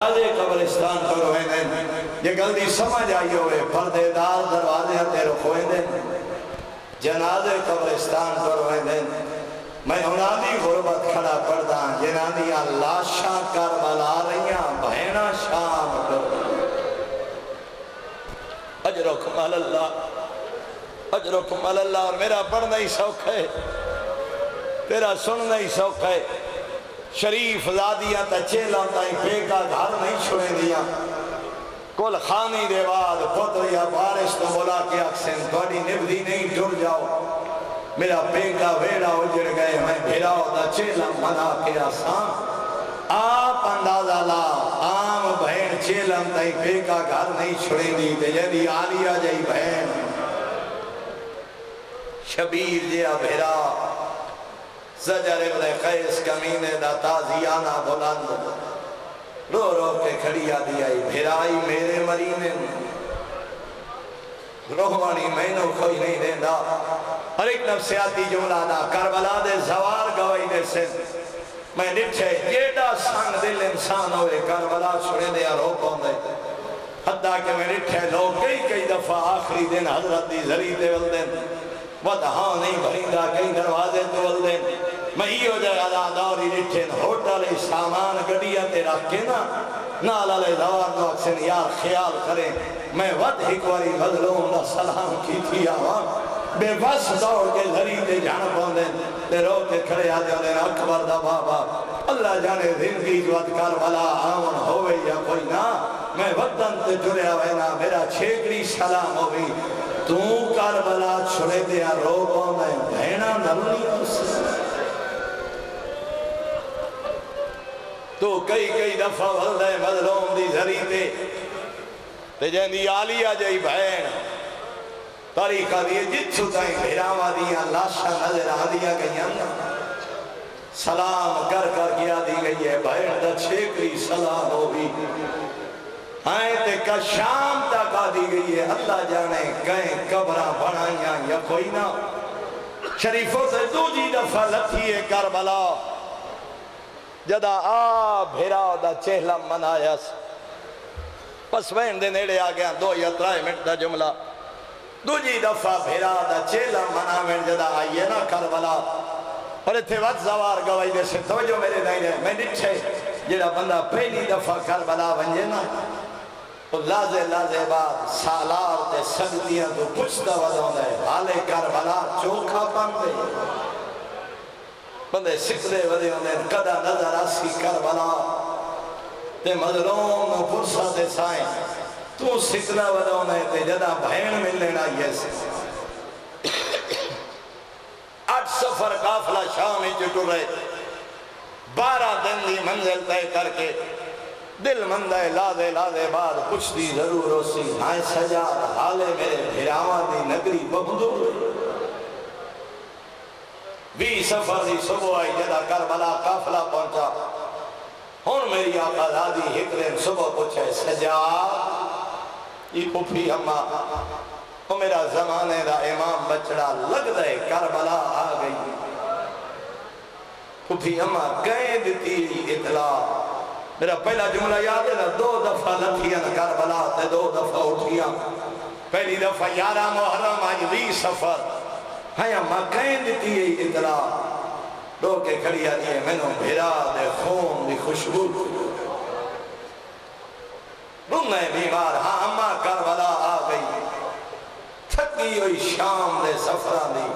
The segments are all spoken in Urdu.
قبرستان پر ہوئے دیں یہ گلدی سمجھ آئی ہوئے پردے دار دروازے ہتے رکھوئے دیں جنازے قبرستان پر ہوئے دیں میں انہاں غربت کھڑا پڑھدا جنہاں دیاں لاشاں کربلا رہیاں بہناں شام کر اجرکم اللہ اجرکم اللہ اور میرا پڑھنا ہی سوکھ ہے تیرا سننا ہی سوکھ ہے شریف زادیاں تا چیلاں تائیں پیکا گھر نہیں چھوڑیں دیاں کل خانی دے بعد پتر یا بارش تو بولا کہ اکسن توڑی نبدی نہیں ڈر جاؤ میرا پیکا ویڑا اجڑ گئے میں بھیراؤ دا چیلاں منا کے آسان آپ اندازہ لا عام بہن چیلاں تائیں پیکا گھر نہیں چھوڑیں دی تے جدی آلیا جائی بہن شبیر جیا بھیرا زجر ابن قیس کمینے دا تازیانہ بلند رو رو کے کھڑیا دیائی بھیرائی میرے مرینے روحانی میں نو کوئی نہیں دیندہ اور ایک نفسیاتی جملہ دا کربلا دے زوار گوائی دے سن میں نٹھے جیڑا سنگ دل انسان ہوئے کربلا چھوڑے دے رو پوندے حتیٰ کہ میں نٹھے لوگ کئی دفعہ آخری دن حضرت دی ذریع دے ولدن وَدہاں نہیں بھریندہ کئی دروازے تو ولدن میں ہی ہو جائے عداداری نٹھن ہوٹل سامان گڑیا تے رکھ کے نا نالا لے دوار نو اکسن یار خیال کریں میں ود ہکواری مظلوم دا سلام کی تھی آوان بے بس دوڑ کے ذریع دے جان پوندن تے رو کے کھڑے آ جانے اکبر دا بابا اللہ جانے زندگی جواد کربلا آمن ہوئے یا کوئی نا میں وطن تے جڑے آوے نا میرا چھیکڑی سلام ہوئی تو کربلا چھڑے دیا رو پوندن بہنا نرنی اس تو کئی دفعہ والدہ مظلوم دی ذریع تے جہندی آلیا جائی بہن طریقہ دیئے جتسو تائیں بھیراوہ دیاں لاشا نظر آدیا گئیاں سلام کر گیا دی گئی ہے بہن دا چھیکری سلام ہوگی آئیں تے کا شام تک آدھی گئی ہے اللہ جانے کہیں قبرہ بڑھائیاں یا کوئی نہ شریفوں سے دو جی دفعہ لتھی ہے کربلا جدا آ بھیرا دا چہلہ منایا پس بہن دے نیڑے آگیا 2 یا 3 منٹ دا جملہ دو جی دفعہ بھیرا دا چہلہ مناویں جدا آئیے نا کربلا اور اتھے وقت زوار گوائی دے سے توجہ میرے نہیں رہے میں نٹھے جڑا بندہ پہلی دفعہ کربلا بنجے نا لازے بعد سالار تے سجدیاں تو پچھتا ودوں دے حالے کربلا چوکھا پاندے بندے سکھلے ودے ہوندے قدہ نظر آسی کربلا تے مظلوم و پرسا دے سائیں تو سکھلے ودے ہوندے تے جدا بہن ملنے آئیے سے 8 سفر قافلہ شامی جٹو رہے 12 دن دی منزل تے کر کے دل مندہ لادے بعد کچھ دی ضرور ہو سی ہائیں سجاد حالے میرے بھیراوہ دی نگری بغدور 20 سفر دی صبح آئی جدا کربلا قافلہ پہنچا ہون میری آقا دادی ہکرین صبح پوچھے سجاد یہ پھوپھی اممہ وہ میرا زمانے دا امام بچڑا لگ دے کربلا آ گئی پھوپھی اممہ کہیں دیتی اطلاع میرا پہلا جملہ یاد ہے نا 2 دفعہ لتھیاں کربلا تے 2 دفعہ اٹھیاں پہلی دفعہ 11 محرم آج 20 سفر ہاں اممہ کہیں دیتی ہے اطلاع دو کے کھڑی آتی ہے میں نو بھیرا دے خون دی خوشبو رنے بیمار ہاں اممہ کربلا آ گئی تھکی ہوئی شام دے سفرہ دی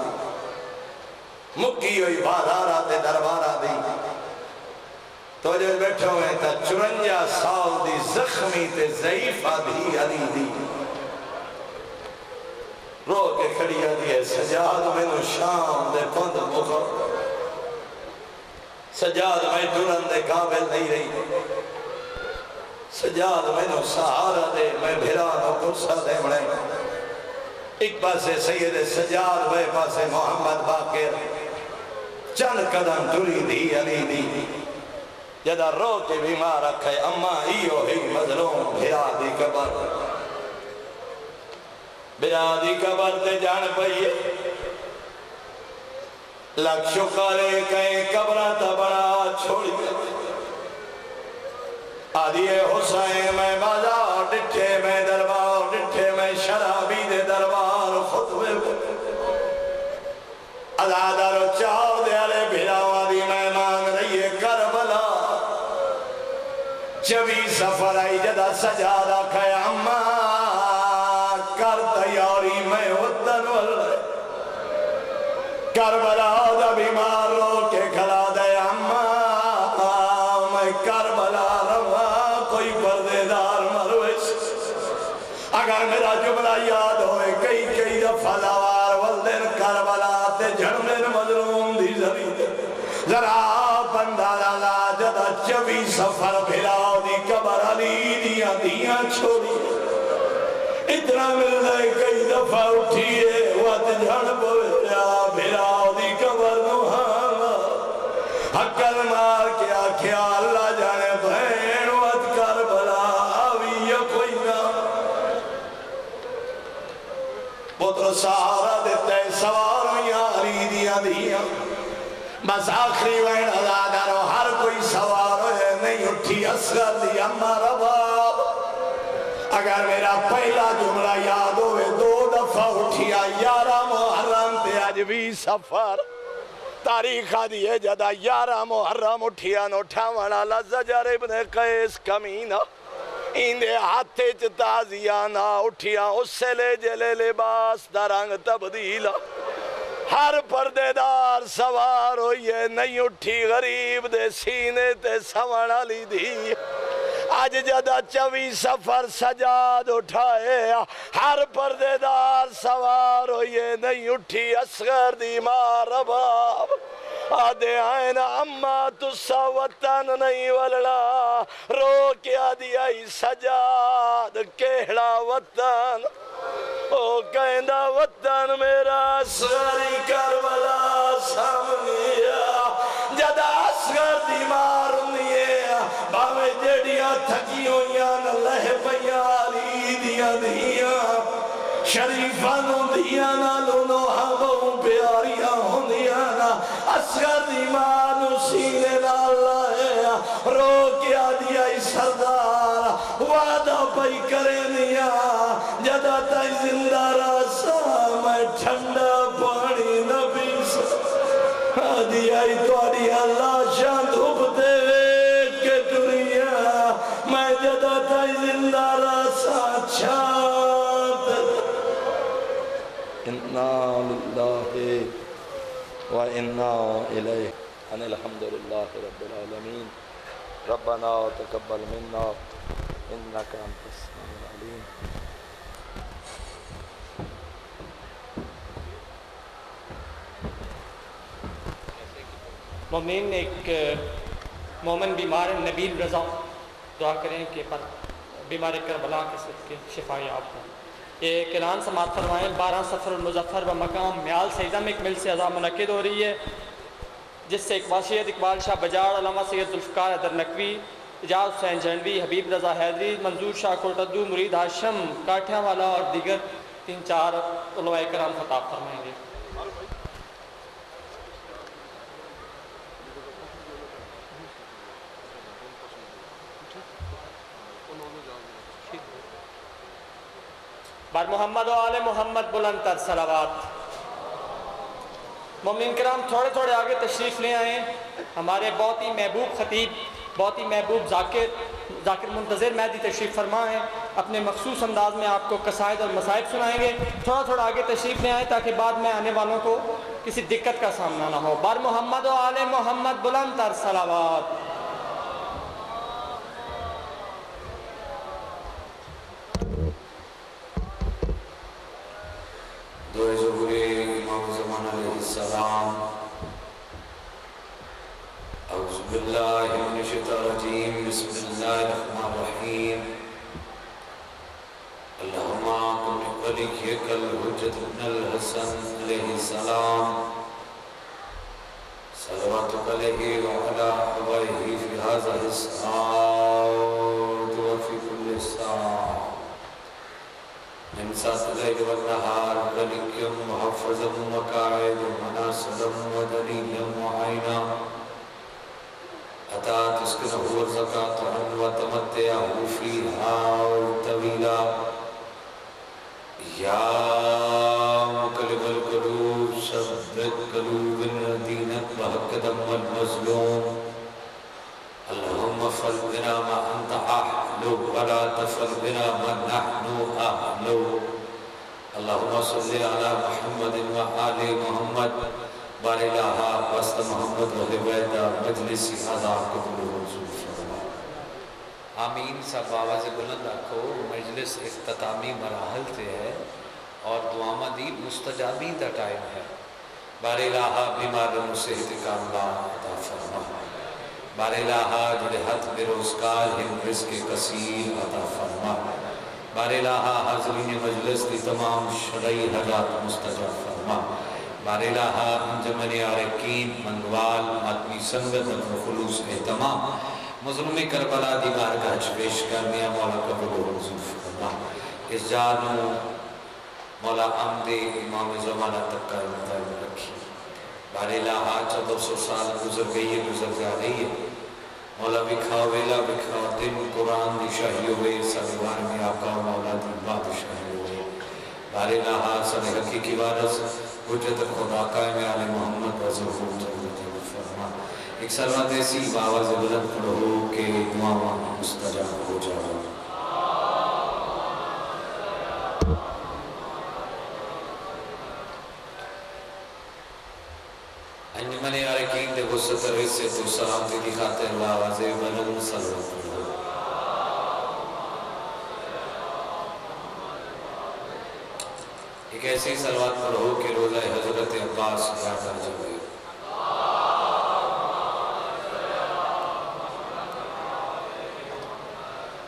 مکی ہوئی بازارہ دے دربارہ دی تو جو بیٹھے ہوئے تا 54 سال دی زخمی تے ضعیفہ دی علی دی رو کے کھڑی آدھی ہے سجاد میں نو شام دے پند مخر سجاد میں دلن دے قابل نہیں رہی سجاد میں نو سہارا دے میں بھیرانو کرسا دے مڑے ایک پاسے سید سجاد بے پاسے محمد باقر چند قدم ٹری دی علی دی جدا رو کے بیمار رکھے اممہ ایو ہی مظلوم بھیرا دی قبر تے جان پئیے لکھ شکرے کہیں قبرہ تا بڑا چھوڑی آدھی حسین میں بازار ڈٹھے میں دربار ڈٹھے میں شرابی دے دربار خطبے ازادر چاو دے آلے بھراوا دی میں مانگ رہی ہے کربلا چوی سفر آئی جدا سجادہ کھے اممہ کر تیاری میں وطن والے کربلا دا بیمار رو کے کھلا دے اممہ میں کربلا روا کوئی پردے دار مروش اگر میرا جملہ یاد ہوئے کئی دفعہ لوار والدن کربلا تے جھڑمن مظلوم دی زمین ذرا بندہ لالا جدا چوی سفر بھراؤ دی قبر علی دیاں چھوڑی اتنا مل دے کئی دفعہ اٹھئے وقت جھڑ بولیا بھراؤ دی قبر نوہانا حقل مار کیا کیا اللہ جانے بہن وقت کربلا آوی یا کوئی نہ پتر سہارا دیتے سواروں یا علی دیاں بس آخری وین ازادارو ہر کوئی سوار ہوئے نہیں اٹھی اصغر دی اممہ رباب اگر میرا پہلا جملہ یاد ہوئے 2 دفعہ اٹھیا 11 محرم تے عجبی سفر تاریخ دیئے جدا 11 محرم اٹھیا نوٹھاونا لزجر ابن قیس کمینہ اندے ہاتھے چتازیانا اٹھیا اس سے لے جلے لباس درنگ تبدیلہ ہر پردے دار سوار ہوئیے نہیں اٹھی غریب دے سینے تے سوڑا لی دی آج جدا چوی سفر سجاد اٹھائے ہر پردے دار سوار ہوئیے نہیں اٹھی اصغر دی ماں رباب آدھے آئین اممہ تسا وطن نہیں ولڑا رو کیا دیائی سجاد کہڑا وطن او کہندہ وطن میرا اصغری کربلا سامنیا جدا اصغر دی مارنیے باوے جڑیاں تھکی ہویاں نہ لہ پیاری دیاں شریفانوں دیاں نہ لونو ہموں پیاریاں ہوندیاں نہ اصغر دی مانو سینے نہ لائے رو کیا دیا سردار وعدہ پئی کرے نیا جدا تائی زندہ راسا میں ٹھنڈا پانی نبی سا دیائی توڑی اللہ شان دھوپ دے کے دنیا میں جدا تائی زندہ راسا چھانت اِنَّا لِلَّهِ وَإِنَّا إِلَيْهِ أَنِ الْحَمْدُ لِلَّهِ رَبِّ الْعَالَمِينَ رَبَّنَا وَتَقَبَّلْ مِنَّا إِنَّكَ أَنْتَ السَّمِيعُ الْعَلِيمُ مومن ایک مومن بیمار نبیل رضا دعا کریں کہ پر بیمار کربلا کے صدقے شفا یاب ہوں ایک اعلان سماعت فرمائیں 12 سفر المظفر و مقام میال سیدہ میں ایک مل سے عزا منعقد ہو رہی ہے جس سے اقبال سید اقبال شاہ بجاڑ علامہ سید ذوالفقار حیدر نقوی اجاز حسین جھنڈوی حبیب رضا حیدری منظور شاہ کوٹدو مرید ہاشم کاٹھیاں والا اور دیگر 3-4 علماء کرام خطاب فرمائیں گے بار محمد و آل محمد بلند تر صلوات مومن کرام تھوڑے آگے تشریف لے آئیں ہمارے بہت ہی محبوب خطیب بہت ہی محبوب ذاکر منتظر مہدی تشریف فرمائیں اپنے مخصوص انداز میں آپ کو قصائد اور مصائب سنائیں گے تھوڑا آگے تشریف لے آئیں تاکہ بعد میں آنے والوں کو کسی دقت کا سامنا نہ ہو بار محمد و آل محمد بلند تر صلوات دعائے ظہوری امام زمان علیہ السلام اعوذ باللہ من الشیطان الرجیم بسم اللہ الرحمن الرحیم اللہم کن ولیک الحجت ابن الحسن علیہ السلام صلواتک علیہ وعلا حوائہ فی هذا الساعات وفی کل ساعة من سات الليل والنهار وليا محفظا وقاعدا وناصرا ودليلا وعينا أتى واسكنه وزكاة وتمتعه فيها طويلا يا مقلب القلوب ثبت قلوبنا دينك وهكذا المظلوم اللهم افعل بنا ما انت اهله ولا تفعل بنا ما نحن اهله اللهم صل على محمد وآل محمد بارلہا وسط محمد و حبیدہ مجلسی آزاد قبول حضور فرما آمین. سب آواز بلند رکھو. مجلس اختتامی مراحل سے ہے اور دعا دی مستجابی دا ٹائم ہے. بارلہا بیماروں صحت کاملہ عطا فرما. بارلہا جڑے ہاتھ بے روزگار ہیں رزق کثیر عطا فرما. بارلہا حاضرین مجلس دی تمام شرعی حاجات مستجاب فرما. بارلہا انجمن عارقین منوال ماتمی سنگت و خلوص اہتمام مظلوم کربلا دی بارگاہ پیش کرنیا مولا قبول حضور فرما. اس جانو مولا عمد امام زمانہ تک کا امتحان رکھی. بارلہا 1400 سال گزر گئی ہے گزر جا رہی ہے. مولا بکھا ویلا بکھا دن قرآن دی شاہی ہوئے سالوار میں آقا مولا دی بادشاہی ہوئے. بارلہا سب حقیقی وارث حجت خدا قائم آل محمد و ظہور جلد فرما. ایک سلوات ایسی باواز بلند پڑھو کہ دعا مستجاب ہو جائے. انجمن عارقین دے غصت رسے تو سلامتی دکھاتے ہیں باواز بلند سلوات پڑھو. ایک ایسی سلوات پڑھو کہ روزہ حضرت عباس جا کر جائے.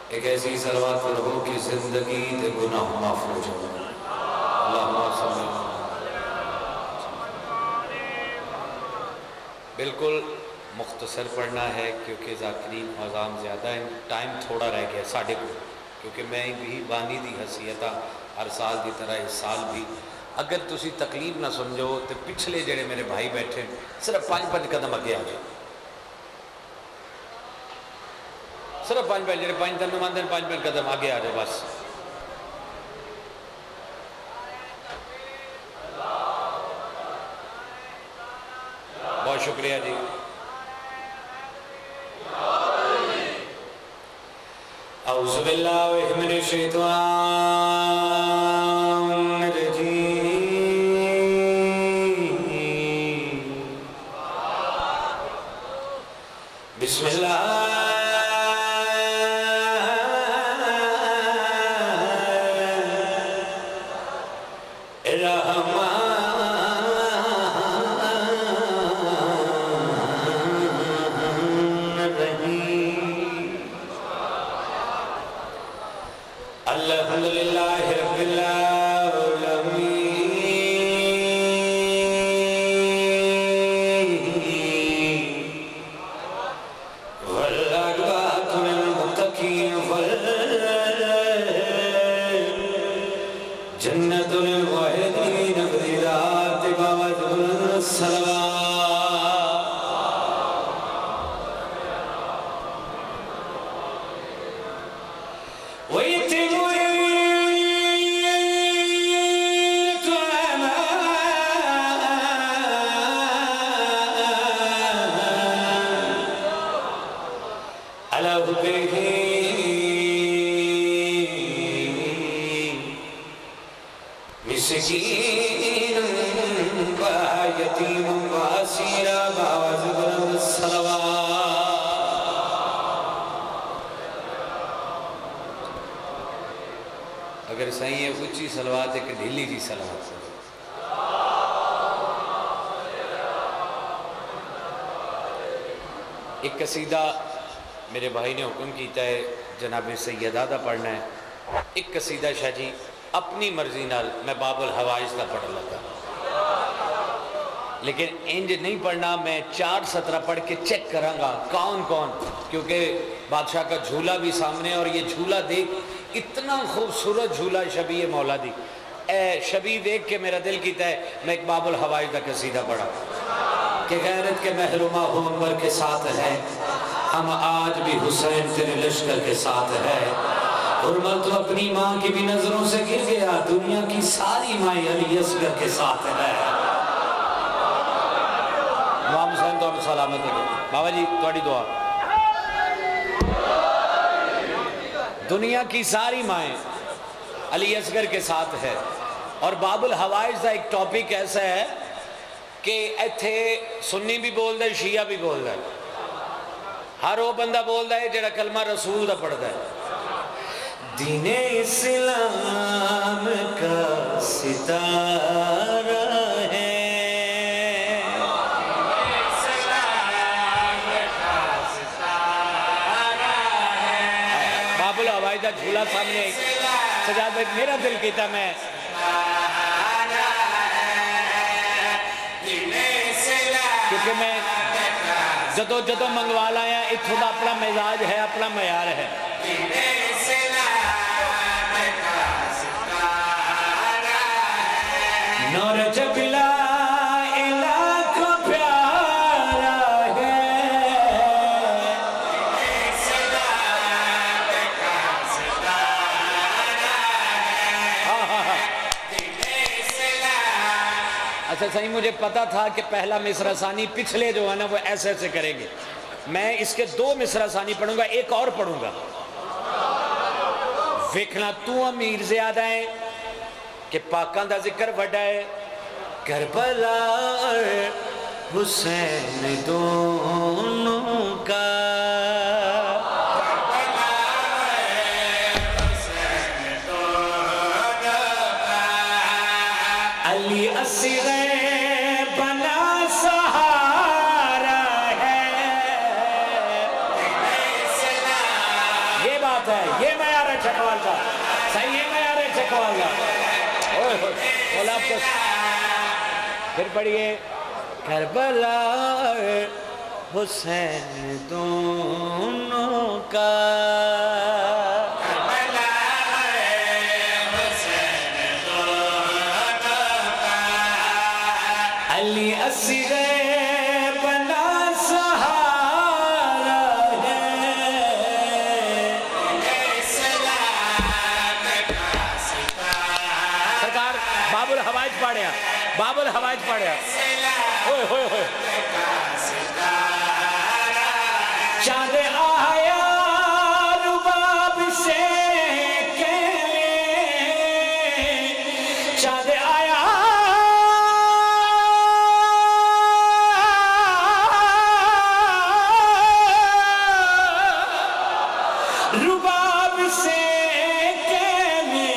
ایک ایسی سلوات پڑھو کہ زندگی دے گناہ معاف ہو جائے. اللہم صلی اللہ. بالکل مختصر پڑھنا ہے کیونکہ ذاکرین اعظام زیادہ ہیں. ٹائم تھوڑا رہ گیا ساڑھے کو کیونکہ میں بھی بانی دی حیثیت ہر سال دی طرح اس سال بھی. اگر تسی تکلیف نہ سمجھو تو پچھلے جڑے میرے بھائی بیٹھے صرف 5 قدم اگے آ جائے. صرف 5 جڑے 5 دن میں 5 قدم آگے آ جائے بس. بہت شکریہ جی. اعوذ باللہ من الشیطان الرجیم. بسم اللہ اگر صحیح ہے اچھی صلوات ایک ڈھیلی جی صلوات سے. ایک قصیدہ میرے بھائی نے حکم کیتا ہے جناب سیدہ دا پڑھنا ہے. ایک قصیدہ شاہ جی اپنی مرضی نال میں باب الحوائج دا پڑھ لگا لیکن انج نہیں پڑھنا. میں 4 سطرہ پڑھ کے چیک کروں گا کون کون کیونکہ بادشاہ کا جھولا بھی سامنے اور یہ جھولا دیکھ اتنا خوبصورت جھولا شبیہ مولا دی. اے شبیہ دیکھ کے میرا دل کیتا ہے میں ایک باب الحوائج کا قصیدہ پڑھا کہ غیرت کے محرومہ ہو انور کے ساتھ ہے ہم آج بھی حسین تیرے لشکر کے ساتھ ہے، حرمت تو اپنی ماں کی بھی نظروں سے گر گیا، دنیا کی ساری مائیں علی اصغر کے ساتھ ہے۔ امام حسین تو سلامت ہے بابا جی، تھوڑی دعا۔ دنیا کی ساری مائیں علی اصغر کے ساتھ ہے، اور باب الحوائج کا ایک ٹاپک ایسا ہے کہ ایتھے سنی بھی بول دے، شیعہ بھی بول دے، ہر وہ بندہ بول دے جڑا کلمہ رسول دا پڑھ دے۔ دین اسلام کا ستارہ ہے، باب الحوائج دا جھولا سامنے سجاد بھائی، میرا دل کیتا میں کیونکہ میں جدو منگوا لایا، اتھوں دا اپنا مزاج ہے، اپنا معیار ہے۔ نور جبلا الہ کو پیارا ہے، اچھا صحیح، مجھے پتا تھا کہ پہلا مصرع ثانی پچھلے جو ہے نا وہ ایسے ایسے کریں گے، میں اس کے 2 مصرع ثانی پڑھوں گا، ایک اور پڑھوں گا۔ ویکھنا تو امیر زیادہ ہے کہ پاکاں دا ذکر وڈا ہے، کربلا اور حسین دونوں کا، علی اصغر بنا سہارا ہے، یہ بات ہے، یہ معیار ہے چکوال کا، صحیح یہ معیار ہے چکوال کا۔ بولا آپ کو پھر پڑھئے، کربلا حسین دونوں کا، علی اصغر بنا سہارا ہے، سرکار باب الحوائج پڑھیا، باب الحوائج پڑھیا، ہوئے ہوئے ہوئے، چاند آیا رباب سے کہلے، چاند آیا رباب سے کہلے،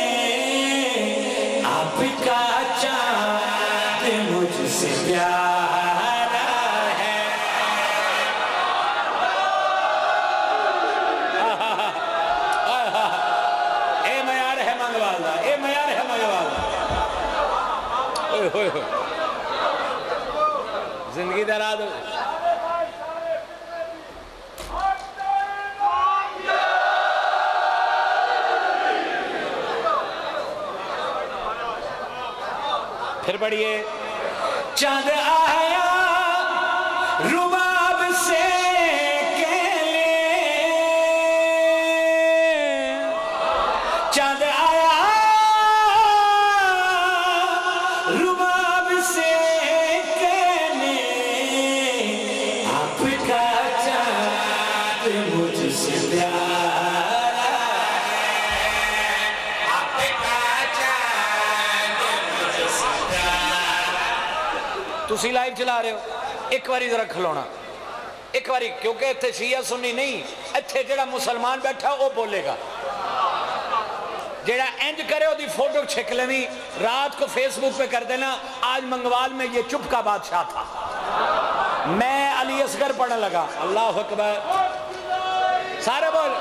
آپ کا چاند مجھ سے پیارا ہے۔ اے معیار ہے منگوالا، اے معیار ہے منگوالا، اوہ ہوئے ہوئے، زندگی درا دو۔ پھر پڑھئے، چاند آیا رباب سے کہلے، چاند آیا رباب سے کہلے، آپ کا چاند مجھ سے پیارا ہے، آپ کا چاند مجھ سے تسی لائیو چلا رہے ہو، ایک باری ذرا کھلونا، ایک باری، کیونکہ اتھے شیعہ سنی نہیں، اتھے جڑا مسلمان بیٹھا وہ بولے گا، جڑا انج کرے ہو دی فوٹو چھک لینی، رات کو فیس بک پہ کر دینا، آج منگوال میں یہ چپ کا بادشاہ تھا، میں علی اصغر پڑھنے لگا، اللہ اکبر، سارے بول،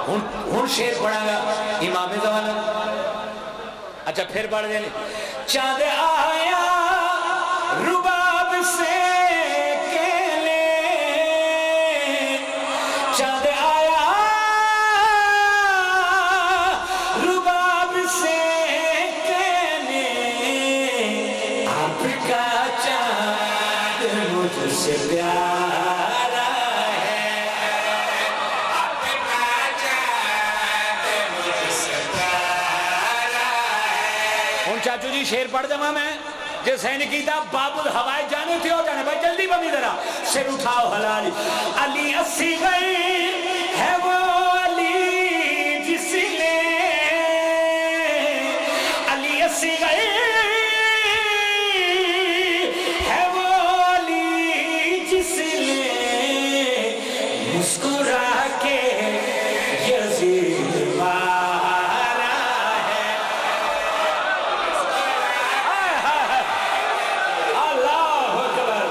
ہن شیر پڑھا گا امام زمانہ، اچھا پھر پڑھ دیں، چاند آیا رباب سے کہلے، چاند آیا رباب سے کہلے، آپ کا چاند مجھ سے چاچو جی شیر پڑھ دما میں جس ہے نے کیتا باب الہوائے جانے تھے ہو جانے بھائی جلدی بمی ذرا سر اٹھاؤ حلالی علی اصغر ہے وہ علی جس نے علی اصغر ہے وہ علی جس نے مسکرا کے یزید مارا ہے اللہ اکبر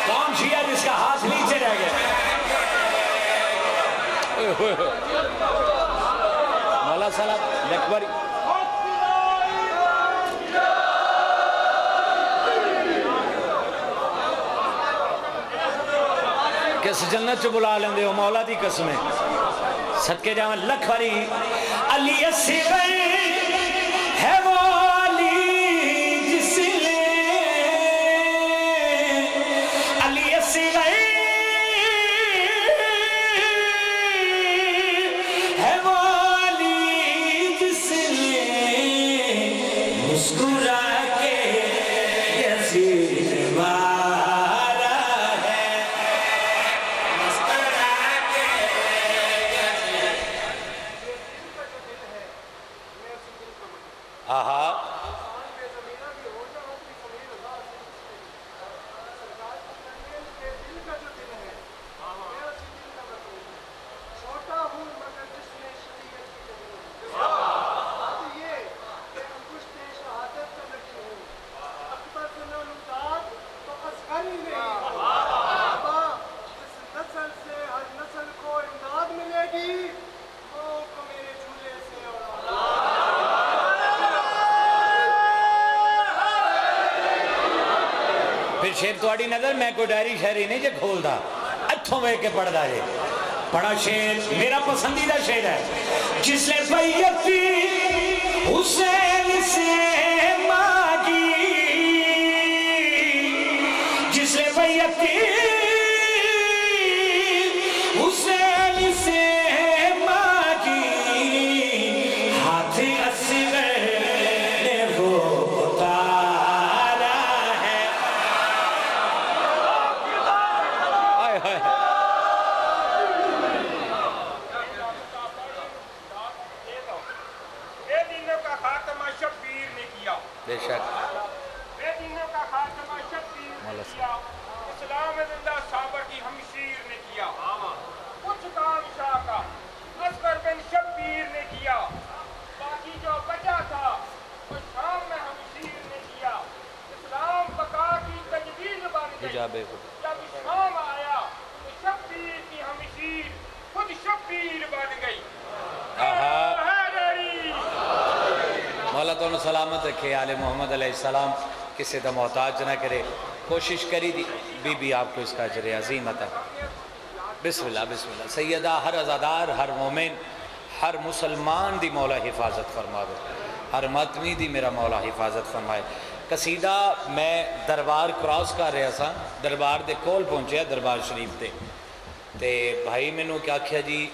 کون شیعہ جس کا ہاتھ نیچے رہ گیا مولا صاحب اکبر کس جنت چ بلا لیندے ہو مولا دی قسمیں صدقے جاواں لکھ واری علی اصغر ہے وہ علی جس نے علی اصغر ہے وہ علی جس نے مسکرا کے یزید مارا ہے آہا پھر شیر توڑی نظر میں کوئی ڈائری شہری نہیں جے کھول دا اتھوں میں کے پڑھ دا جے پڑھا شیر میرا پسندیدہ شیر ہے جس نے بیعتی حسین سے مانگی جس نے بیعتی حسین سے مانگی ہاتھ اصغر نے وہ اتارا ہے آئے ہائے بے دینوں کا خاتمہ شبیر نے کیا بے شک بے دینوں کا خاتمہ شبیر نے کیا اسلام زندہ صابر کی ہمشیر نے کیا کچھ کام شاہ کا اصغر بن شبیر نے کیا باقی جو بچا تھا وہ شام میں ہمشیر نے کیا اسلام بقا کی تجویز بن گئی حجاب خود جب شام آیا تو شبیر کی ہمشیر خود شبیر بن گئی آہا حیدری مولا تو انہوں سلامت رکھے آل محمد علیہ السلام کسی دا محتاج نہ کرے کوشش کری دی بی بی آپ کو اس کا اجر عظیم عطا بسم اللہ بسم اللہ سیدہ ہر عزادار ہر مومن ہر مسلمان دی مولا حفاظت فرماوے ہر ماتمی دی میرا مولا حفاظت فرمائے قصیدہ میں دربار کراس کر رہا سا دربار دے کول پہنچیا دربار شریف دے تے بھائی میں نو کیا کیا جی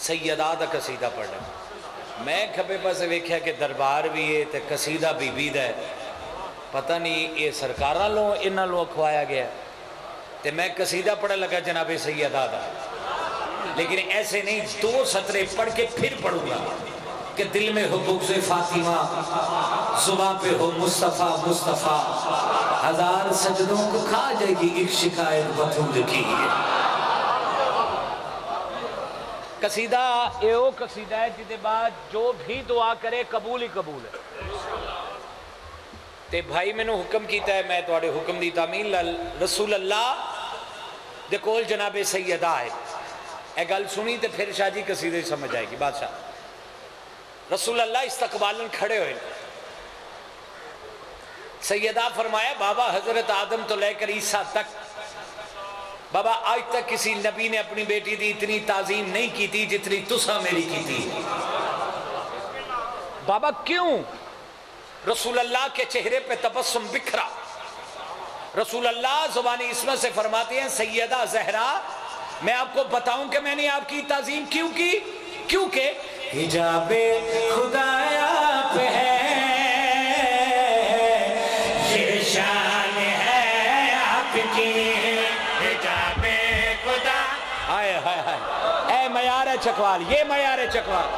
سیدہ دا قصیدہ پڑھ رہا میں کھپے پاسے ویکھیا کہ دربار بھی ہے تے قصیدہ بھی بید ہے پتہ نہیں یہ سرکارہ لوں انہا لوں کھوایا گیا تے میں قصیدہ پڑھا لگا جناب سیدہ دا لیکن ایسے نہیں دو سطرے پڑھ کے پھر پڑھوں گا کہ دل میں ہو بغض فاطمہ زباں پہ ہو مصطفیٰ مصطفیٰ ہزار سجدوں کو کھا جائے گی ایک شکایت بطول کی قصیدہ ایو قصیدہ ہے جیدے بعد جو بھی دعا کرے قبول ہی قبول ہے تے بھائی میں نے حکم کیتا ہے میں توڑے حکم دی تعمیل رسول اللہ دے کول جناب سیدہ ہے اے گل سنی تے پھر شاہ جی قصیدہ ہی سمجھ آئے گی بادشاہ رسول اللہ استقبالن کھڑے ہوئے سیدہ فرمایا بابا حضرت آدم تو لے کر عیسیٰ تک بابا آج تک کسی نبی نے اپنی بیٹی دی اتنی تعظیم نہیں کی تھی جتنی تسا میری کی تھی بابا کیوں رسول اللہ کے چہرے پہ تبسم بکھرا رسول اللہ زبانی عصمت سے فرماتے ہیں سیدہ زہرا میں آپ کو بتاؤں کہ میں نے آپ کی تعظیم کیوں کی کیونکہ حجاب خدا آپ ہے آئے ہائے ہائے، اے معیار ہے چکوال، یہ معیار ہے چکوال.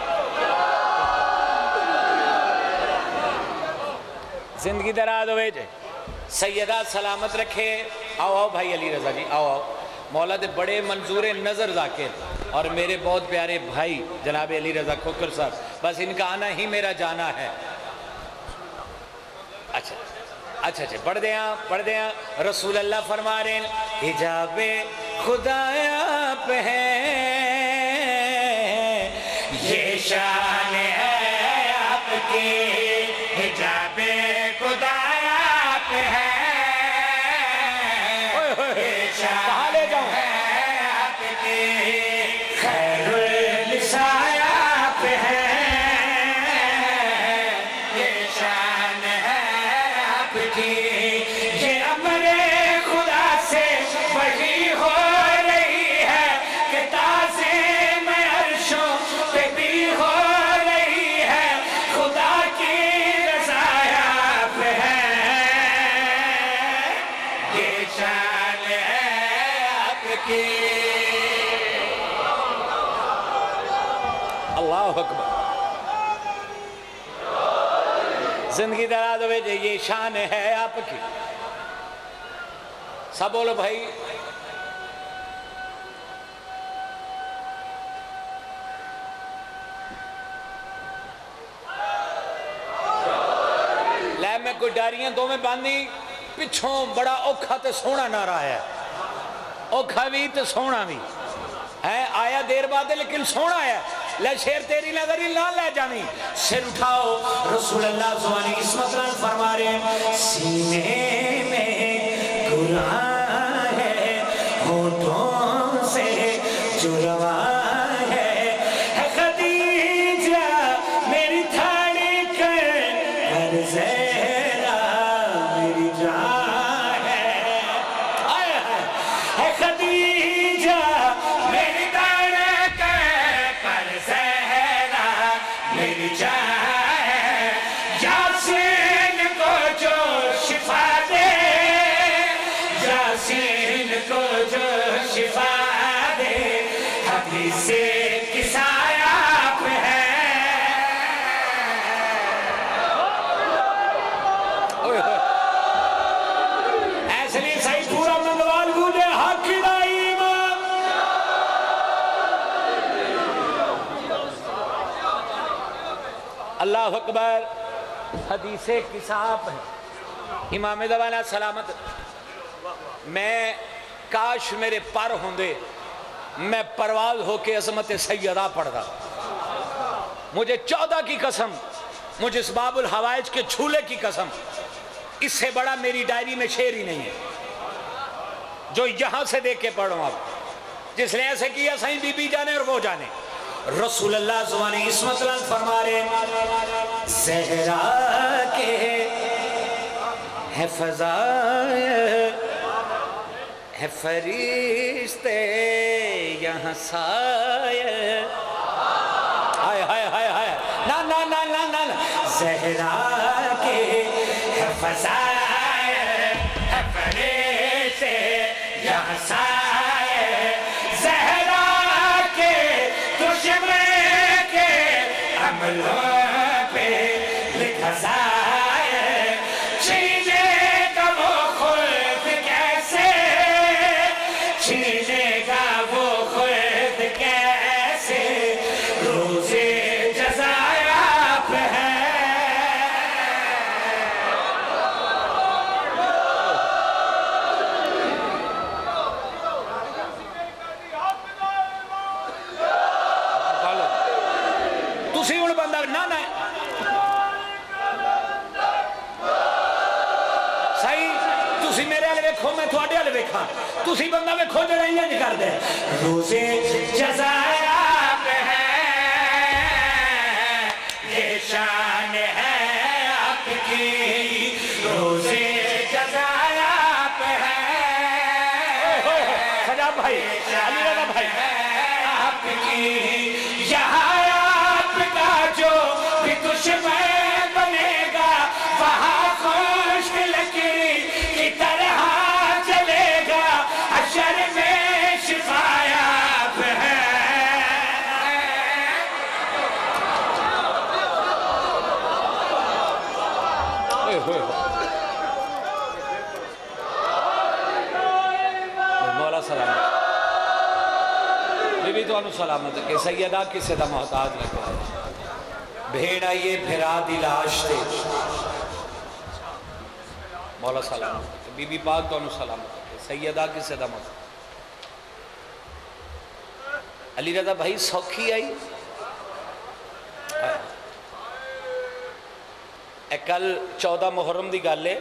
زندگی دراز ہوئے جے، سیدہ سلامت رکھے. آؤ آؤ بھائی علی رضا جی، آؤ آؤ. مولا دے بڑے منظور نظر ذاکر اور میرے بہت پیارے بھائی جناب علی رضا کھوکر صاحب، بس ان کا آنا ہی میرا جانا ہے. اچھا اچھا اچھا، پڑھ دیں. رسول اللہ فرما رہے ہیں حجاب خدا آپ ہے، یہ شان ہے آپ کی، حجاب خدا آپ ہے، کہاں لے جاؤں آپ کی، خیر النساء آپ ہے، یہ شان ہے آپ کی، یہ امر خدا سے وحی ہو رہی ہے کہ تعظیم عرشوں پہ بھی ہو رہی ہے، خدا کی رضا آپ ہے، یہ شان ہے آپ کی. اللہ اکبر. زندگی دراز ہوئے جے، یہ شان ہے آپ کی. سب بولو بھائی. لے میں کوئی ڈاریاں دو میں باندھی، پچھوں بڑا اوکھا تے سونا نہ رہا ہے، اوکھا بھی تے سونا بھی ہے. آیا دیر بعد لیکن سونا ہے. لے شیر تیری نظری نہ لے جانی. سر اٹھاؤ. رسول اللہ زبانی عصمت رن فرما رہے ہیں سینے میں قرآن ہے، ہونٹوں سے جروا ہے، خدیجہ میری دھڑکن ہر زہرا میری جان ہے، ہے خدیجہ میری دھڑکن پر زہرا میری جان ہے، یاسین کو جو شفا دے، یاسین کو جو شفا دے، حدیث کسائے آپ ہے. ایسے لیے صحیح پورا مندوال گونجے حق دا ایمان. اللہ اکبر. حدیث کساب ہے. امام دوانا سلامت. میں کاش میرے پر ہوندے، میں پرواز ہو کے عظمت سیدہ پڑھتا. مجھے 14 کی قسم، مجھے اس باب الحوائج کے چھولے کی قسم، اس سے بڑا میری ڈائری میں شعر ہی نہیں ہے جو یہاں سے دیکھ کے پڑھوں. اب جس نے ایسے کیا صحیح بی بی جانے اور وہ جانے. رسول اللہ زبانی عصمت رن فرما رہے زہرا کے ہے فضائے، ہے فرشتے یہاں سائے. ہائے ہائے ہائے ہائے، نا نا نا نا نا نا. زہرا کے ہے فضائے، ہے فرشتے یہاں سائے، زہرا کے دشمن کے عملوں پہ لکھا ضائع، چھینے کا وہ خود کیسے، چھینے کا وہ خود کیسے، روز جزائے آپ ہے. تسی ہن بندہ نہ نہ صحیح، تسی میرے والے ویکھو میں تھوڑے والے ویکھاں، تسی بندہ ویکھو جڑا انج کر دے. روزے جزائے آپ ہے، یہ شان ہے آپ کی، روزے جزائے آپ ہے. سجاد بھائی، علی رضا بھائی، آپ کی یہاں آپ کا جو بھی دشمن بنے گا وہاں خشک لکڑی کی طرح جلے گا. حشر میں شفاء آپ بھی تو انو سلامت کہ سیدہ کسے دا محتاج نہ کرے بھیڑ آئیے بھرا دی لاش تے مولا سلامت بی بی پاک تو انو سلامت کہ سیدہ کسے دا محتاج علی رضا بھائی سوکھی آئی اے کل 14 محرم دی گالے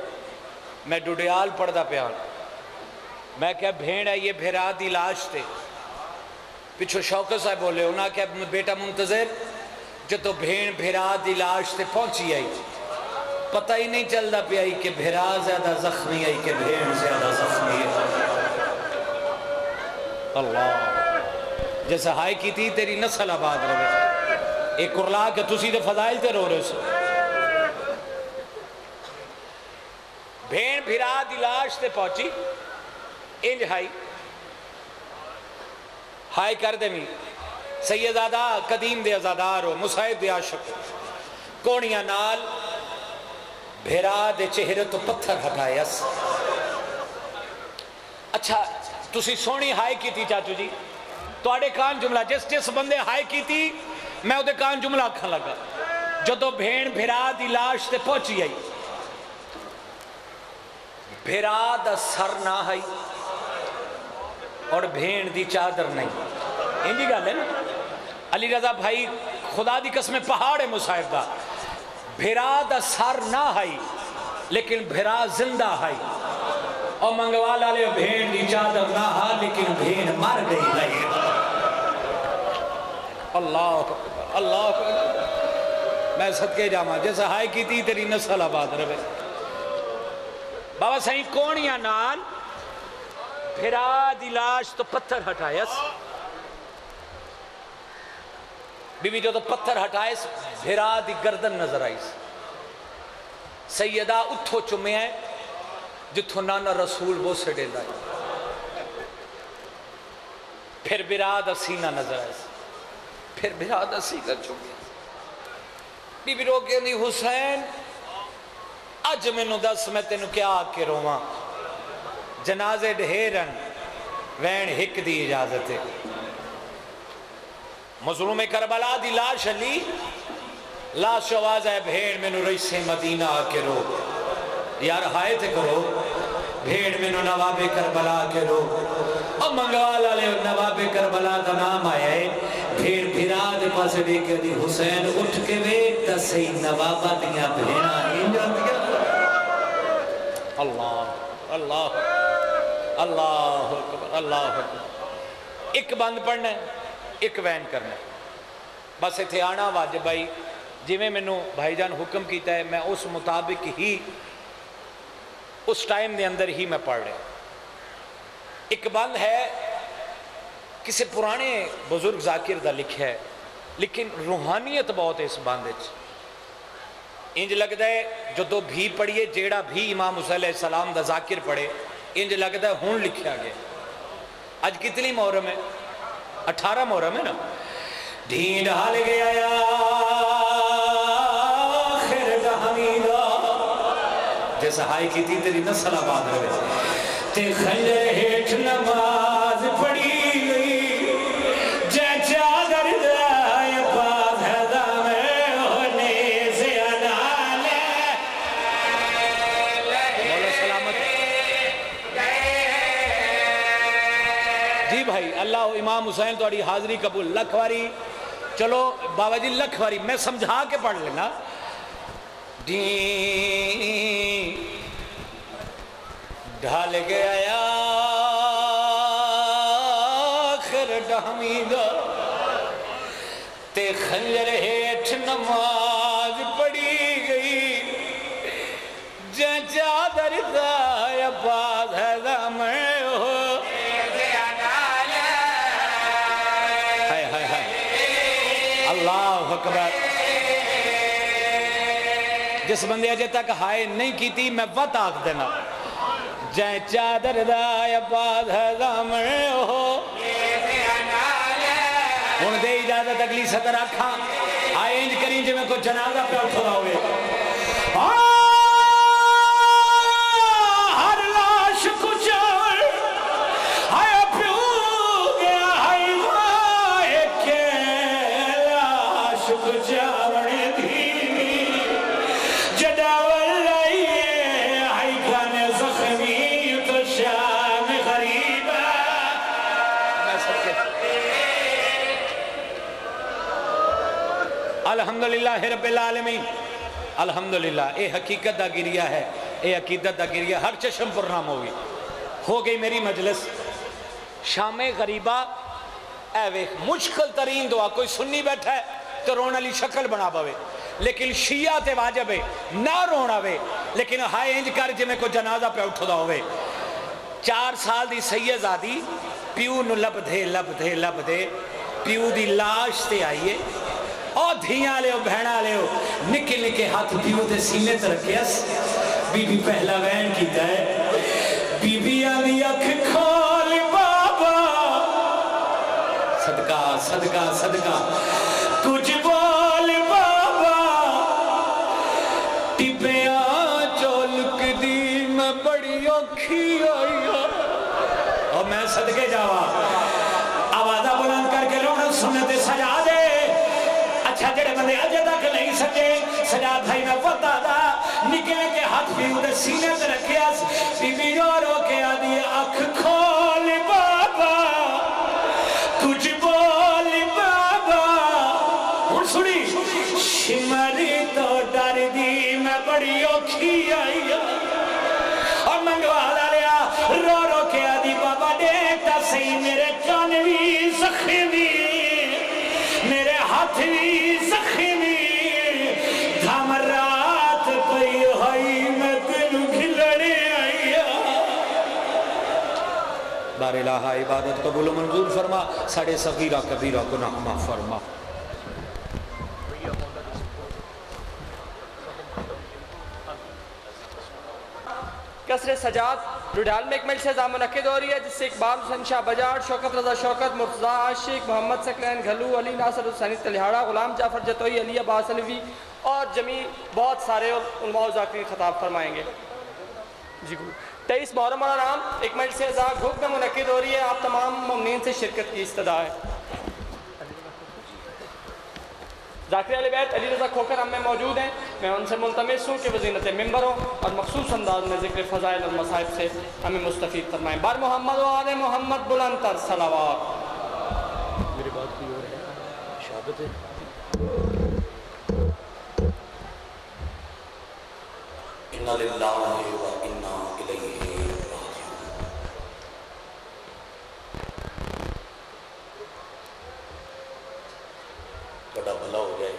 میں ڈوڈیال پڑھ دا پیان میں کہا بھیڑ ہے یہ بھیرا دی لاش تے پچھو شوکر صاحب بولے انہاں کہا بیٹا منتظر جو تو بھیڑ بھیرا دی لاش تے پہنچی آئی پتہ ہی نہیں چل دا پہ آئی کہ بھیرا زیادہ زخمی آئی کہ بھیڑ زیادہ زخمی ہے اللہ جیسے ہائے کی تھی تیری نسل آباد رہے ایک کرلا کہ تسی دے فضائل تے رو رہے سو بھیڑ بھیرا دی لاش تے پہنچی انج ہائی کر دے می سیدادہ قدیم دے ازادار ہو مسائب دے عاشق کونیاں نال بھیرا دے چہرے تو پتھر ہٹائے اس اچھا تسی سونی ہائی کی تھی چاچو جی تو آڑے کان جملہ جس بندے ہائی کی تھی میں ادھے کان جملہ کھا لگا جو تو بھیڑ بھیرا دی لاش تے پہنچی آئی بھیرا دا سر نہ آئی اور بھیڑ دی چادر نہیں انجی گا لے نا علی رضا بھائی خدا دی قسم پہاڑ مصاحب دا بھیرا دا سر نہ آئی لیکن بھیرا زندہ آئی اور منگوالا لے بھیڑ دی چادر نہ آئی لیکن بھیڑ مر گئی لئی اللہ اللہ میں صدقے جامعہ جیسا ہائی کی تھی تیری نسل آباد رہے بابا صحیح کونیاں نال بھیرا دی لاش تو پتھر ہٹائیس بی بی جو تو پتھر ہٹائیس بھیرا دی گردن نظر آئیس سیدہ اتھو چمے ہیں جتھو نانا رسول وہ سے ڈیل آئی پھر بھیرا دا سینہ نظر آئیس پھر بھیرا دا سینہ چمے بی بی رو کے نہیں حسین اج میں نو دس میں تینو کیا آکے رواں جنازے ڈھیرن وین ہک دی اجازت ہے مظلوم کربلا دی لاش علی لاش آواز ہے بھیڑ میں نو رئیس مدینہ آکے رو یار ہائے تے کرو بھیڑ میں نو نواب کربلا آکے رو اور منگوالا لے نواب کربلا دا نام آیا ہے بھیڑ بھیرا دے پاس دیکھے دی حسین اٹھ کے ویک تا سی نوابہ دیا بھیڑا انجا دیا اللہ اللہ اللہ اکبر اللہ اکبر ایک بند پڑھنا ہے ایک وین کرنا ہے بس اتھے آنا واجب بھائی جی میں نے بھائی جان حکم کیتا ہے میں اس مطابق ہی اس ٹائم دے اندر ہی میں پڑھ رہے ایک بند ہے کسی پرانے بزرگ ذاکر دا لکھا ہے لیکن روحانیت بہت ہے اس بند وچ انج لگتا ہے جو دو بھی پڑھیے جیڑا بھی امام حسین علیہ السلام دا ذاکر پڑھے انج لگتا ہے ہون لکھیا گیا آج کتنی محرم ہے 18 محرم ہے نا دین ڈھال گیا یا آخر دا حمیدہ جیسا ہائی کی تھی تیری نسل آباد رہے تے خنجر ہیٹھ نماز پڑھی گئی جے چادر دائے پاس ہے میں ہونے سے انالے مولا سلامت جی بھائی اللہ امام حسین تو اڑی حاضری قبول لکھواری چلو بابا جی لکھواری میں سمجھا کے پڑھ لینا دین ڈھال گیا یا آخر ڈھمیدہ تے خنجر ہیٹھ نماز پڑھی گئی جن چادر دایا باز ہے دامن ہو اللہ اکبر جس بندے اجے تک ہائے نہیں کی تھی میں وقت آکھ دینا جائیں چادر دایا باز ہے دامن ہو ان دے اجازت اگلی صدر آکھا آئے انج کریں جو میں کو جنازہ پہ اٹھو رہا ہوئے ہر لاش کچھ آئے پیو گیا ہائی الحمدللہ رب العالمین الحمدللہ. اے حقیقت دا گریہ ہے, اے عقیدت دا گریہ. ہر چشم پر نام ہو گئی میری مجلس. شام غریبہ اے ویخ مشکل ترین دعا. کوئی سنی بیٹھا ہے تو رونا لی شکل بنا پوے, لیکن شیعہ تے واجب ہے نہ رونا وے, لیکن ہائے انج کر جی میں کو جنازہ پہ اٹھو دا ہوئے. 4 سال دی سیدزادی پیو نو لب دے پیو دی لاش تے آئیے اور دھیاں لے ہو بہنا لے ہو نکے ہاتھ پیو دے سینے تے رکھے اس. بی بی پہلا وین کیتا ہے, بی بی آلی اکھ کھول بابا, صدقہ تجھ بول بابا, ٹپیاں چولک دی میں بڑی اوکھی آئی اور میں صدقے جاوا. آوازہ بلند کر کے رونا سنت سجا دے. اچھا جڑے بندے اجے تک نہیں سکے سجا بھائی میں پتا دا نکلے کے ہاتھ پیو دے سینے تے رکھیا. بی بی رو کے آدھی اکھ کھول بابا تجھ بول بابا. ہن سنی شمری تو ڈر دی میں بڑی اوکھی آئی اور منگوالا لیا. رو کے آدھی بابا دیکھتا صحیح میرے کان بھی زخمی, میرے ہاتھ بھی زخمی, دھام رات پئی ہوئی میں تینو گھلڑے آئی. بار الہ عبادت قبول و منظور فرما, ساڑھے صغیرہ کبیرہ گناہ معاف فرما. قصر سجاد لڈال میں ایک مجلس عام منعقد ہو رہی ہے, جس سے اقبال حسین شاہ بجاڑ, شوکت رضا شوکت, مرتضیٰ عاشق, محمد سکلین گھلو, علی ناصر حسینی تلہاڑا, غلام جعفر جتوئی, علی عباس علوی اور جمیع بہت سارے علماء و ذاکرین خطاب فرمائیں گے. 23 محرم اور نام ایک مجلس عزا گھوک میں منعقد ہو رہی ہے. آپ تمام مومنین سے شرکت کی استدعا ہے. ذاکر اہل بیت علی رضا کھوکر ہم میں موجود ہیں. میں ان سے ملتمس ہوں کہ وہ زینت ممبر ہوں اور مخصوص انداز میں ذکر فضائل اور مصائب سے ہمیں مستفید فرمائیں. بار محمد و آل محمد بلند تر صلوات. میرے بات کی ہو رہے ہیں شہادت ہے. اِنَّا لِلَّهِ وَإِنَّا إِلَيْهِ رَاجِعُونَ. بڑا بھلا ہو جائے.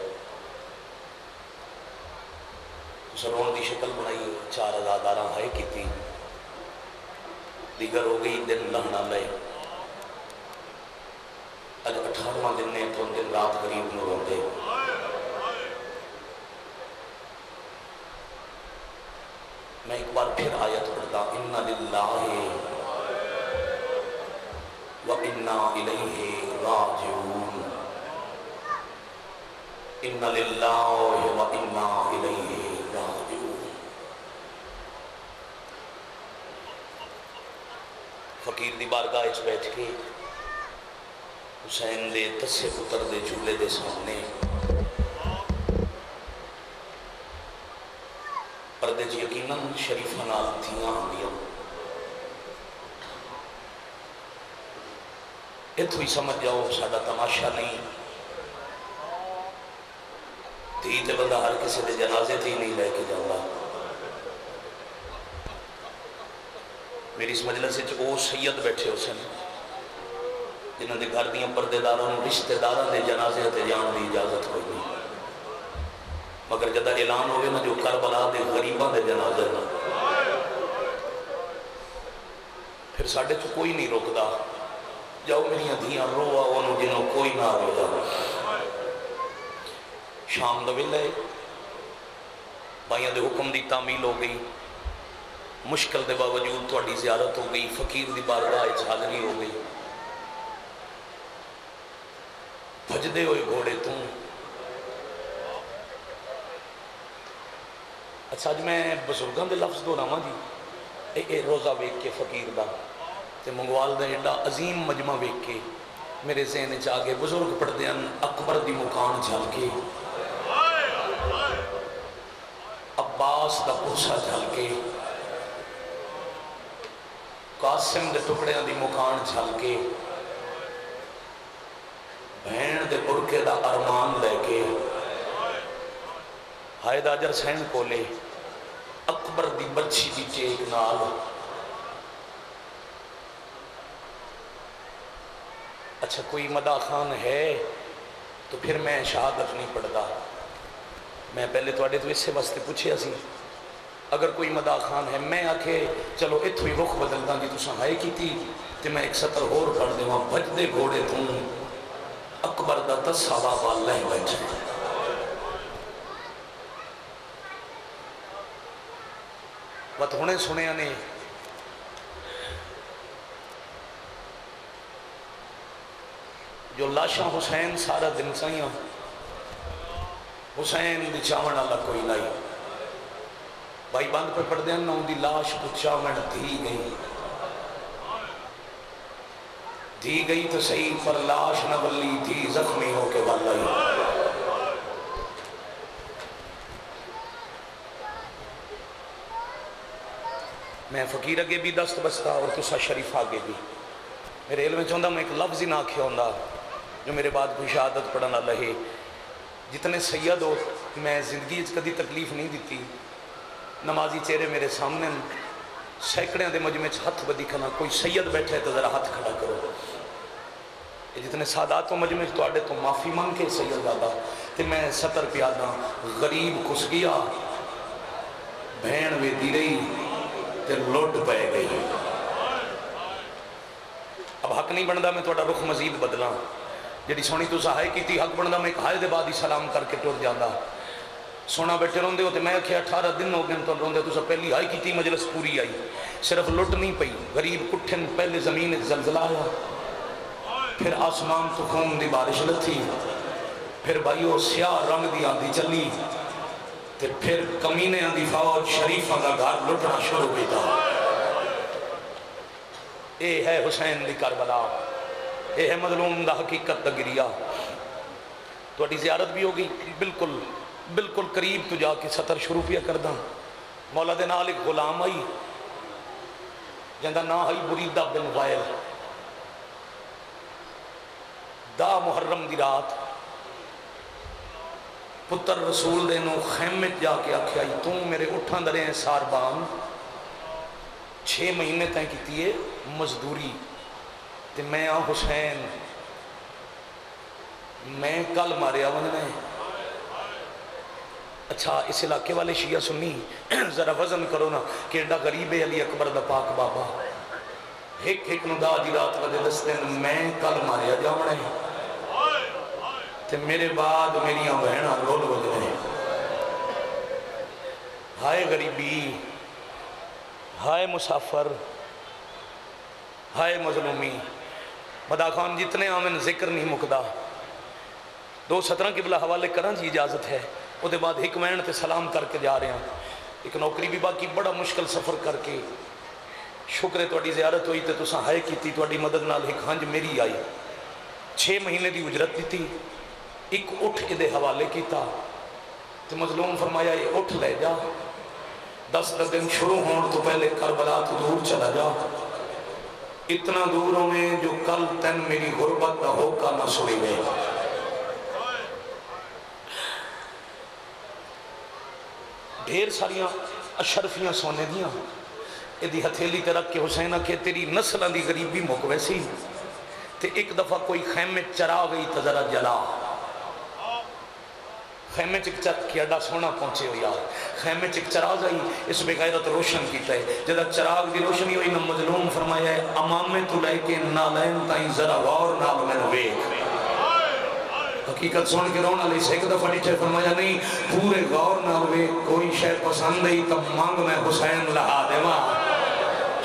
سرون دی شکل بنائی 4 ازاداراں ہائے کی تھی, دیگر ہو گئی دن لہنا لے. اج 18واں دن نے تو دن رات غریب نو روندے. میں ایک بار پھر آیت پڑھتا, اِنَّا لِلَّهِ وَإِنَّا إِلَيْهِ رَاجِعُونَ. اِنَّا لِلَّهِ وَإِنَّا إِلَيْهِ رَاجِعُونَ. فقیر دی بارگاہ اچ بیٹھ کے حسین دے تسے پتر دے جھولے دے سامنے پردے جی یقیناً شریفہ نال تھیاں آندیاں. اتھو ہی سمجھ جاؤ ساڈا تماشا نہیں. دھی تے بندہ ہر کسی دے جنازے تھی نہیں لے کے جاؤں. میری اس مجلس سے او سید بیٹھے ہو سن جنہوں نے گھر دیاں پردے داروں رشتہ داروں دے جنازے تے جان دی اجازت ہوئی نہیں, مگر جدہ اعلان ہوئے نا جو کربلا دے غریباں دے جنازے نا, پھر ساڑھے تو کوئی نہیں روکدا. جاؤ میری دھیاں رو آؤ جنہوں کوئی نہ رو جاؤ. شام دا ویلا ہے, بھائیاں دے حکم دی تعمیل ہو گئی, مشکل دے باوجود تھوڑی زیارت ہو گئی, فقیر دی بارگاہ حاضری ہو گئی. بھجدے ہوئے گھوڑے توں. اچھا اج میں بزرگاں دے لفظ دہراواں جی. اے روزہ ویکھ کے فقیر دا تے منگوال دا ایڈا عظیم مجمع ویکھ کے میرے ذہن وچ آ گئے بزرگ پڑھدے ہیں اکبر دی مکان جھل کے, عباس دا پرسا جھل کے, قاسم دے ٹکڑیاں دی مکان جھل کے, بہن دے برکے دا ارمان لے کے حائد اجر سین کولے اکبر دی برچھی دی ٹیک نال اچھا کوئی مداح خان ہے تو پھر میں شہادت نہیں پڑھتا. میں پہلے تواڈے تو اسے واسطے پوچھیا سی اگر کوئی مداح خان ہے میں آکھے چلو اتھوں ہی رخ بدلدا جی تساں ہائے کیتی تے میں ایک سطر ہور پڑھ دیواں بجدے گھوڑے تو اکبر دا تسا بابا لے بیٹھے. بات ہونے سنیا نے جو لاشاں حسین سارا دن سائیاں حسین دی چاون والا کوئی نہیں. بھائی بند پہ پڑھ دیں نا ان دی لاش کو چاون دی گئی تو صحیح پر لاش نہ بلی تھی زخمی ہو کے والا ہی. میں فقیر اگے بھی دست بستا اور تسا شریف آگے بھی میرے علم چاہتا میں ایک لفظ ہی نہ آکھیا ہوندا جو میرے بعد کوئی شہادت پڑھنا لہے. جتنے سید ہو میں زندگی کدی تکلیف نہیں دیتی. نمازی چہرے میرے سامنے سینکڑے دے مجمع ہاتھ بدی کھنا کوئی سید بیٹھے تو ذرا ہاتھ کھڑا کرو. جتنے سادات و مجمع تواڈے تو معافی مانگ کے سید دادا تے میں سطر پیادا غریب کس گیا بہن وے دی رہی تے لوٹ پہ گئی. اب حق نہیں بندا میں تواڈا رخ مزید بدلاں جڑی سونی تو سہائے کیتی حق بندا میں ایک حائے دے بعد ہی سلام کر کے ٹر جاندا. سونا بیٹھے روندے ہو تے میں آکھیا 18 دن ہو گئے تو روندے تو پہلی ہائی کیتی مجلس پوری آئی صرف لٹ نہیں پئی غریب کٹھن پہلے زمین زلزلہ آیا پھر آسمان تو خون دی بارش لتھی پھر بھائیو سیاہ رنگ دی آندھی چلی تے پھر کمینے آندھی فوج شریفہ دا گھر لٹنا شروع کیتا. اے ہے حسین دی کربلا اے ہے مظلوم دا حقیقت دا گریا. تواڈی زیارت بھی ہوگی بالکل بالکل قریب تو جا کے سطر شروع پیا کردہ. مولا دے نال ایک غلام آئی جندہ نا آئی بریدہ بن وائل دا محرم دی رات پتر رسول دے نو خیمت جا کے آکھے آئی تو میرے اٹھان درے ہیں ساربان 6 مہینے تائیں کیتی ہے مزدوری تے میں آن حسین میں کل مارے آون میں. اچھا اس علاقے والے شیعہ سنی ذرا وزن کرو نا کہ ایڈا غریب ہے علی اکبر دا پاک بابا ایک نو دا دی رات ودے دستن میں کل ماریا جاونے تے میرے بعد میری بہنہ رول وجنے. ہائے غریبی ہائے مسافر ہائے مظلومی. مداح خان جتنے آمن ذکر نہیں مکدا 2 سطرہ قبلہ حوالے کرن جی اجازت ہے وہ دے بعد حکمین تے سلام کر کے جا رہے ہیں. ایک نوکری بھی باقی بڑا مشکل سفر کر کے شکر ہے تواڈی زیارت ہوئی تے تساں ہائے کیتی تواڈی مدد نال ایک ہنج میری آئی 6 مہینے دی اجرت دیتی ایک اٹھ کے دے حوالے کیتا تے مظلوم فرمایا یہ اٹھ لے جا 10 دن شروع ہون تو پہلے کربلا تو دور چلا جا اتنا دوروں میں جو کل تن میری غربت نہ ہو کا نہ سوئی گئے. ڈھیر ساریاں اشرفیاں سونے دیاں ایدی ہتھیلی تے رکھ کے حسینہ کہ تیری نسلہ دی غریبی موک ویسی تے ایک دفعہ کوئی خیمے چرا گئی تا ذرا جلا خیمے چک چک کی اڈا سونا پہنچے ہو یار خیمے چک چرا گئی اس بے غیرت روشن کیتا ہے جدہ چراغ دی روشنی ہوئی نہ مظلوم فرمایا ہے امامے تو لے کے نالین تائیں ذرا غور نال میں نویک. حقیقت سن کے رونا لئی سے ایک دفعہ نیچے فرمایا نہیں پورے غور نہ ہوئے کوئی شے پسند ہی تب مانگ میں حسین لہا دے ماں.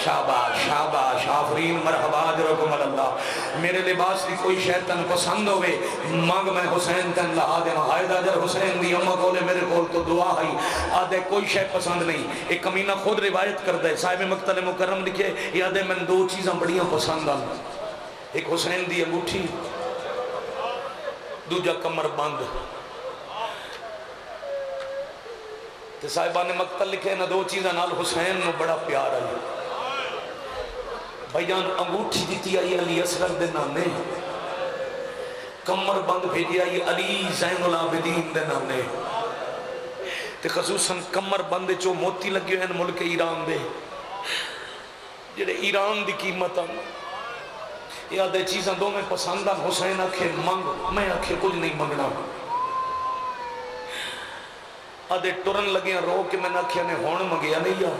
شاباش شاباش آفرین مرحبا جرکم اللہ میرے لباس دی کوئی شے تن پسند ہوئے مانگ میں حسین تن لہا دے ماں. حائد اجر حسین دی امہ کولے میرے کول تو دعا ہی آدھے کوئی شے پسند نہیں. ایک کمینہ خود روایت کر دے صاحب مقتل مکرم لکھے یادے میں 2 چیزاں بڑیاں پسند آن ایک حسین دی انگوٹھی دوجہ کمر بند تے صاحبان مقتل لکھے نہ 2 چیزاں نال حسین نو بڑا پیار آئی. بھائیان انگوٹھی دیتی آئی علی اصغر دے نانے کمر بند بھیجی آئی علی زین العابدین دے نانے تے خصوصاً کمر بندے چو موتی لگے ہیں ملک ایران دے جڑے ایران دی قیمت یاد ہے چیزاں دو میں پسند آن حسین آکھے منگ میں آکھے کچھ نہیں منگنا آدھے ٹرن لگے ہیں رو کہ میں آکھے نے ہون منگیا نہیں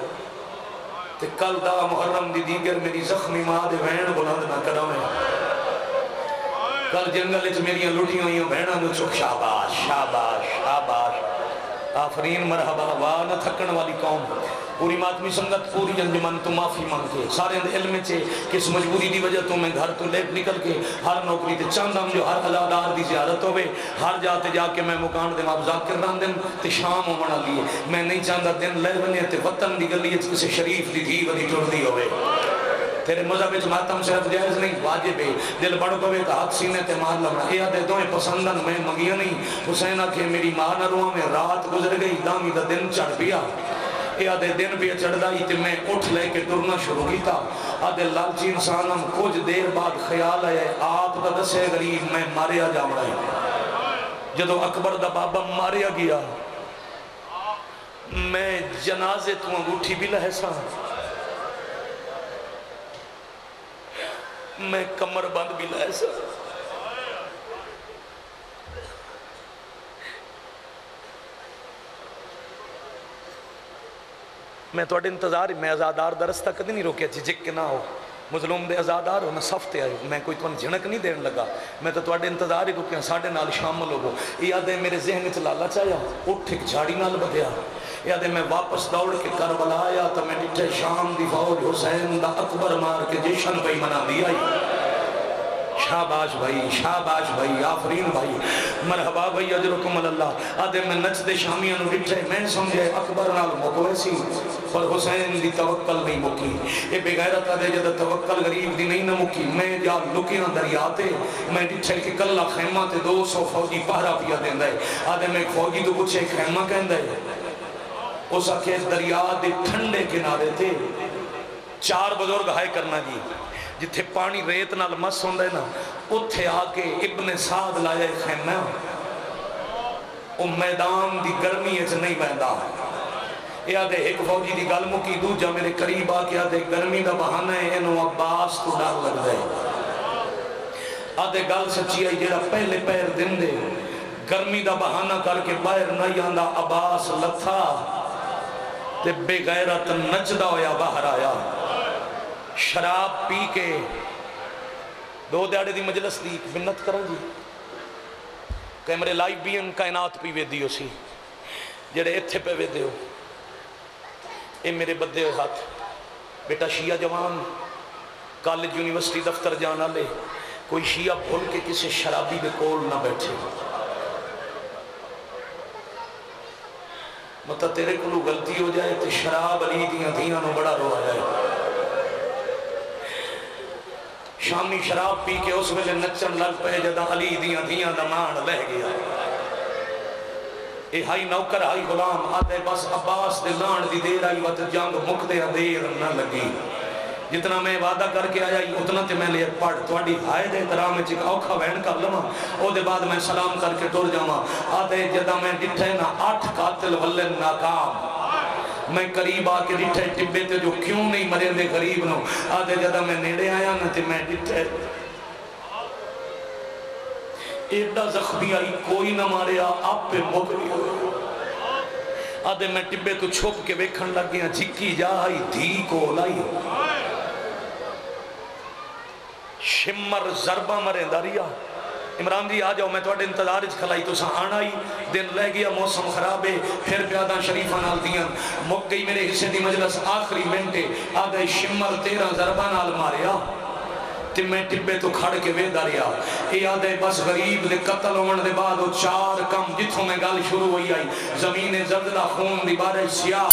تے کل دا محرم دی دیگر میری زخمی ماں دے وین بلند نہ کرا میں کل جنگل اچھ میری لٹیاں ہوئی بہناں نو چک شاباش شاباش شاباش آفرین مرحبا واہ نہ تھکن والی قوم پوری ماتمی سنگت پوری انجمن تو معافی مانگ کے سارے علم چے کس مجبوری دی وجہ تو میں گھر تو لیٹ نکل کے ہر نوکری تے چاندم جو ہر عزادار دی زیارت ہوئے ہر جاتے جا کے میں مکان دے ماب ذاکر ران دن تے شام ہو منا لیے میں نہیں چاندہ دن لے بنے تے وطن دی گلی کسی شریف دی دھی ودی ٹر دی ہوئے تیرے مذہب اس ماتم صرف جائز نہیں واجب ہے دل بڑھ پوے تو ہاتھ سینے تے مار لمنا اے آدھے دوئے پسندن میں مگیا نہیں حسینہ کے میری ماں نہ رواں میں رات گزر گئی دامی دا دن چڑھ پیا اے آدھے دن پہ چڑھ دائی تے میں اٹھ لے کے ٹرنا شروع کی تھا آدھے لالچی انسانم کچھ دیر بعد خیال آئے آپ دا دسے غریب میں ماریا جا رہا جدو اکبر دا بابا ماریا گیا میں جنازے تو انگوٹھی بھی لہسا میں کمر بند بھی لائے سا میں تو انتظار میں ازادار درستہ کدی نہیں روکیا جھجک کے نہ ہو مظلوم دے ازادار ہو نہ صفتے آئے میں کوئی تو جھنک نہیں دین لگا میں تو انتظار ہی روکیا ساڑھے نال شامل ہو یاد ہے میرے ذہن چلالا چاہیا اٹھ ایک جھاڑی نال بدیا یاد ہے میں واپس دوڑ کے کربلا آیا تو میں ڈٹھے شام دی فوج حسین دا اکبر مار کے جشن پہ منا دیا شاباش بھائی آفرین بھائی مرحبا بھائی اجرکم اللہ آدھے میں نچ دے شامیاں نو ڈٹھے میں سمجھے اکبر نال مکوے سی پر حسین دی توکل نہیں مکی اے بے غیرت آدھے جدہ توکل غریب دی نہیں نہ مکی میں جا لکیاں دریاتے میں ڈٹھے کہ کلہ خیمہ تے 200 فوجی پہرا پیا دیں دے آدھے میں ایک فوجی تو پوچھے خیمہ کہن دے اس آکھے دریا دے ٹھنڈے کنارے تھے 4 بزرگ ہائے کرنا جی جتھے پانی ریت نال مس ہوندے نا اتھے آکے ابن سعد لائے خیمہ او میدان دی گرمی اچھ نہیں بہندا یادے ایک فوجی دی گل مکی دوجہ میرے قریب آکے یادے گرمی دا بہانہ ہے انہوں عباس تو ڈر لگ دے آدھے گل سچی ہے جیڑا پہلے پیر دن دے گرمی دا بہانہ کر کے باہر نہیں آندہ عباس لتھا تے بے غیرت نچدہ ہویا باہر آیا شراب پی کے 2 دیاڑے دی مجلس دی منت کرن جی کیمرے لائیو بھی ان کائنات پی وے دیو سی جڑے اتھے پہ وے دیو اے میرے بدے ہاتھ بیٹا شیعہ جوان کالج یونیورسٹی دفتر جانا لے کوئی شیعہ بھول کے کسی شرابی دے کول نہ بیٹھے مطلب تیرے کلو غلطی ہو جائے تو شراب علی دیاں دیاں نو بڑا رو آیا ہے شامی شراب پی کے اس ویلے نچن لگ پہ جدہ علی دیاں دیاں دمان لہ گیا اے ہائی نوکر ہائی غلام آدھے بس عباس دے لان دی دیر آئی وقت جنگ مکدے دیر نہ لگی جتنا میں وعدہ کر کے آیا اتنا تے میں لے پڑھ توڑی ہائے دے احترام میں چک اوکھا وین کر لما او دے بعد میں سلام کر کے ٹور جاما آدھے جدہ میں ڈٹھے نا 8 قاتل والے ناکام میں قریب آکے ڈٹھے ٹبے تے جو کیوں نہیں مرے دے غریب نو آدھے جدہ میں نیڑے آیا نا تے میں ڈٹھے ایڈا زخمی آئی کوئی نہ مارے آپ پہ مکری ہوئے آدھے میں ٹبے تو چھپ کے ویکھن لگ گیا جھکی جا آئی دھی کو لائی شمر ضربہ مرے داریا عمران جی آ جاؤ میں توڑے انتظار اچھ کھلائی تو سہان آئی دن لے گیا موسم خراب ہے پھر پیادہ شریفہ نال دیاں مک گئی میرے حصے دی مجلس آخری منٹے آدھے شمر 13 ضربہ نال ماریا تے میں ٹبے تو کھڑ کے وے داریا اے آدھے بس غریب دے قتل ہونے دے بعد وہ 4 کم جتھوں میں گال شروع ہوئی آئی زمین زلزلہ خون دی بارش سیاہ